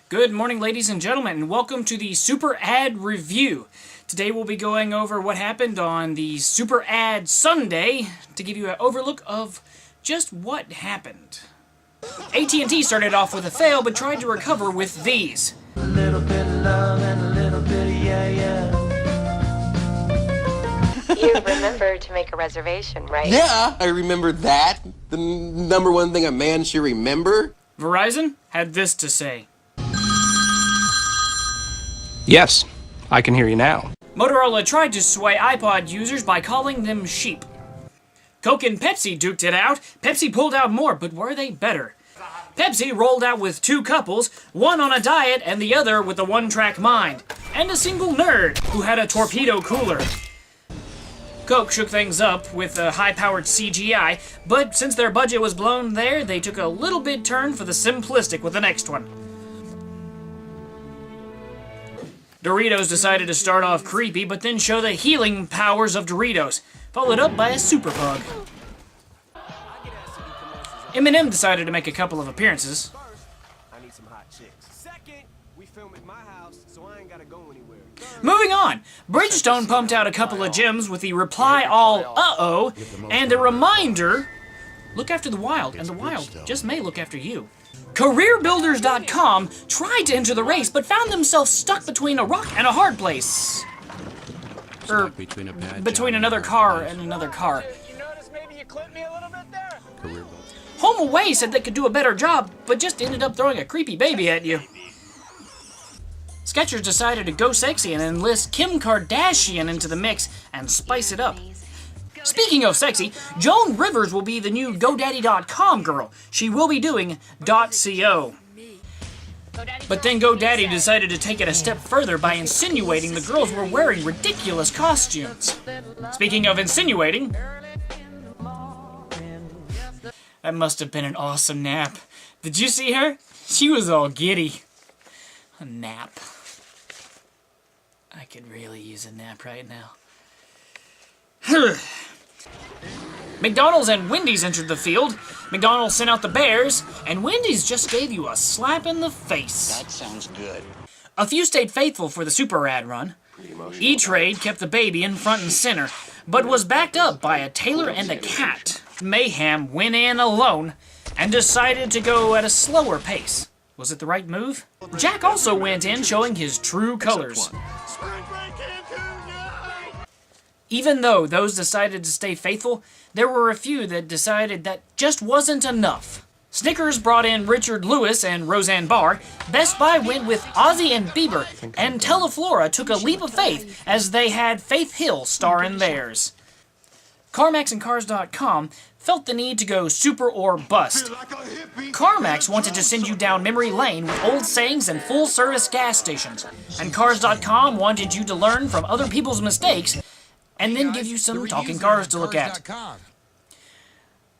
Good morning, ladies and gentlemen, and welcome to the Super Ad Review. Today we'll be going over what happened on the Super Ad Sunday to give you an overlook of just what happened. at&t started off with a fail, but tried to recover with these. A little bit of love and a little bit of yeah. You remember to make a reservation, right? Yeah, I remember that. The number one thing a man should remember. Verizon had this to say. Yes, I can hear you now. Motorola tried to sway iPod users by calling them sheep. Coke and Pepsi duked it out. Pepsi pulled out more, but were they better? Pepsi rolled out with two couples, one on a diet and the other with a one-track mind, and a single nerd who had a torpedo cooler. Coke shook things up with a high-powered CGI, but since their budget was blown there, they took a little bit turn for the simplistic with the next one. Doritos decided to start off creepy, but then show the healing powers of Doritos, followed up by a super pug. Eminem decided to make a couple of appearances. I need some hot chicks. Second, we film at my house, so I ain't gotta go anywhere. Moving on, Bridgestone pumped out a couple of gems with the reply all uh-oh, and a reminder, look after the wild, and the wild just may look after you. CareerBuilders.com tried to enter the race, but found themselves stuck between a rock and a hard place. Between another car and another car. You notice maybe you clipped me a little bit there? Home Away said they could do a better job, but just ended up throwing a creepy baby at you. Skechers decided to go sexy and enlist Kim Kardashian into the mix and spice it up. Speaking of sexy, Joan Rivers will be the new GoDaddy.com girl. She will be doing .co. But then GoDaddy decided to take it a step further by insinuating the girls were wearing ridiculous costumes. Speaking of insinuating, that must have been an awesome nap. Did you see her? She was all giddy. A nap. I could really use a nap right now. McDonald's and Wendy's entered the field. McDonald's sent out the Bears, and Wendy's just gave you a slap in the face. That sounds good. A few stayed faithful for the Super Ad run. E-Trade kept the baby in front and center, but was backed up by a tailor and a cat. Mayhem went in alone and decided to go at a slower pace. Was it the right move? Jack also went in showing his true colors. Even though those decided to stay faithful, there were a few that decided that just wasn't enough. Snickers brought in Richard Lewis and Roseanne Barr, Best Buy went with Ozzy and Bieber, and Teleflora took a leap of faith as they had Faith Hill star in theirs. CarMax and Cars.com felt the need to go super or bust. CarMax wanted to send you down memory lane with old sayings and full-service gas stations, and Cars.com wanted you to learn from other people's mistakes and then give you some talking cars to look at.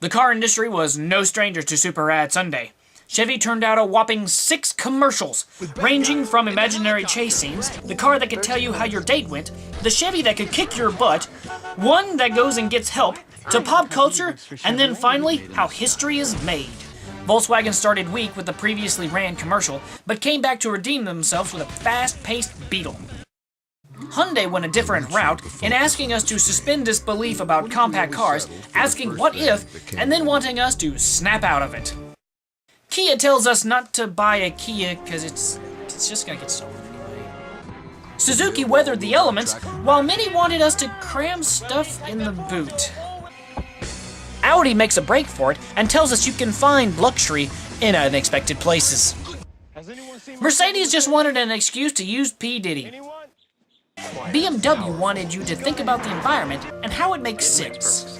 The car industry was no stranger to Super Ad Sunday. Chevy turned out a whopping 6 commercials, ranging from imaginary chase scenes, the car that could tell you how your date went, the Chevy that could kick your butt, one that goes and gets help, to pop culture, and then finally, how history is made. Volkswagen started weak with the previously ran commercial, but came back to redeem themselves with a fast-paced Beetle. Hyundai went a different route in asking us to suspend disbelief about compact cars, asking what if, and then wanting us to snap out of it. Kia tells us not to buy a Kia because it's just gonna get stolen anyway. Suzuki weathered the elements, while many wanted us to cram stuff in the boot. Audi makes a break for it and tells us you can find luxury in unexpected places. Mercedes just wanted an excuse to use P. Diddy. BMW wanted you to think about the environment and how it makes sense.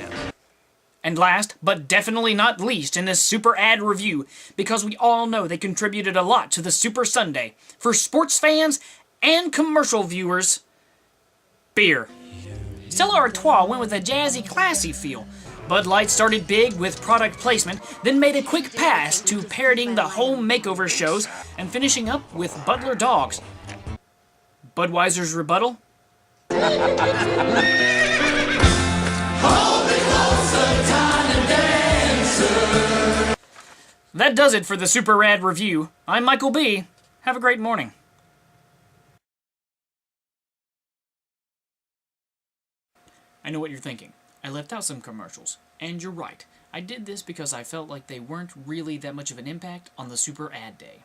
And last, but definitely not least in this Super Ad Review, because we all know they contributed a lot to the Super Sunday, for sports fans and commercial viewers, beer. Stella Artois went with a jazzy, classy feel. Bud Light started big with product placement, then made a quick pass to parodying the home makeover shows and finishing up with Butler Dogs. Budweiser's rebuttal? That does it for the Super Ad Review. I'm Michael B. Have a great morning. I know what you're thinking. I left out some commercials. And you're right. I did this because I felt like they weren't really that much of an impact on the super ad day.